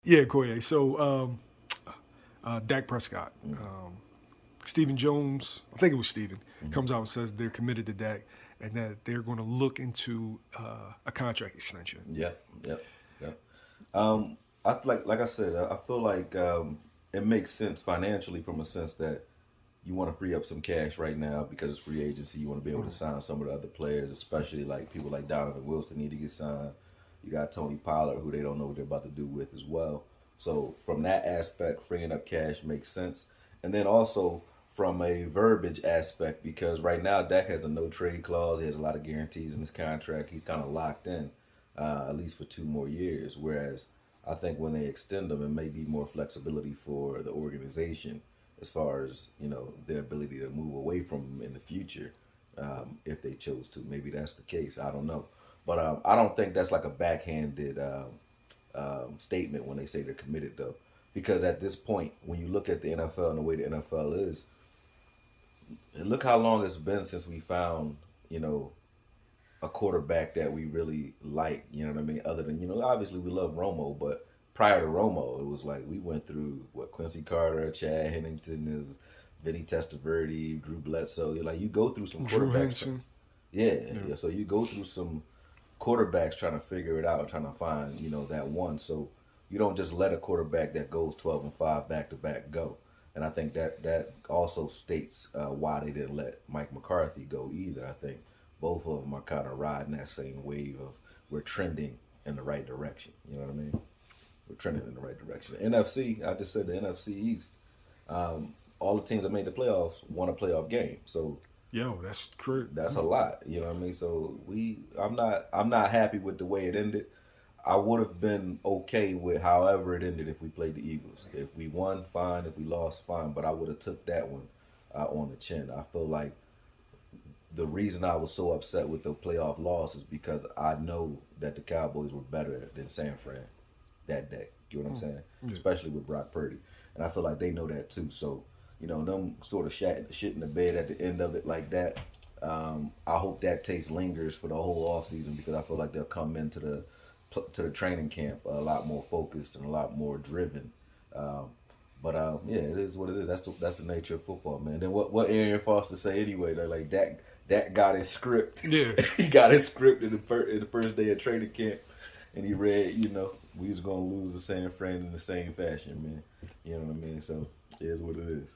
Yeah, Coit. So Dak Prescott, Stephen Jones, I think it was Stephen, comes out and says they're committed to Dak and that they're going to look into a contract extension. Yep. I like I said, I feel like it makes sense financially from a sense that you want to free up some cash right now because it's free agency. You want to be able to sign some of the other players, especially like people like Donovan Wilson need to get signed. You got Tony Pollard, who they don't know what they're about to do with as well. So from that aspect, freeing up cash makes sense. And then also from a verbiage aspect, because right now Dak has a no trade clause. He has a lot of guarantees in his contract. He's kind of locked in, at least for 2 more years. Whereas I think when they extend them, it may be more flexibility for the organization as far as their ability to move away from him in the future, if they chose to. Maybe that's the case. I don't know, but I don't think that's like a backhanded statement when they say they're committed, though, because at this point, when you look at the NFL and the way the NFL is, and look how long it's been since we found a quarterback that we really like. You know what I mean? Other than obviously we love Romo, but prior to Romo, it was like we went through Quincy Carter, Chad Hennington, is Vinny Testaverde, Drew Bledsoe. You go through some Drew quarterbacks. Henson. Yeah. So you go through some quarterbacks trying to figure it out, trying to find that one. So you don't just let a quarterback that goes 12-5 back to back go. And I think that also states why they didn't let Mike McCarthy go either. I think both of them are kind of riding that same wave of we're trending in the right direction. You know what I mean? We're trending in the right direction. The NFC, I just said the NFC East. All the teams that made the playoffs won a playoff game. So that's correct. That's a lot. You know what I mean? So I'm not happy with the way it ended. I would have been okay with however it ended if we played the Eagles. If we won, fine. If we lost, fine. But I would have took that one on the chin. I feel like the reason I was so upset with the playoff loss is because I know that the Cowboys were better than San Fran that day. You know what I'm saying? Yeah. Especially with Brock Purdy. And I feel like they know that too. So, them sort of shit in the bed at the end of it like that. I hope that taste lingers for the whole offseason because I feel like they'll come into the training camp a lot more focused and a lot more driven. But it is what it is. That's the nature of football, man. Then what Arian Foster say anyway? They're like Dak got his script. Yeah, he got his script in the first day of training camp, and he read, we was gonna lose to San Fran in the same fashion, man. You know what I mean? So it is what it is.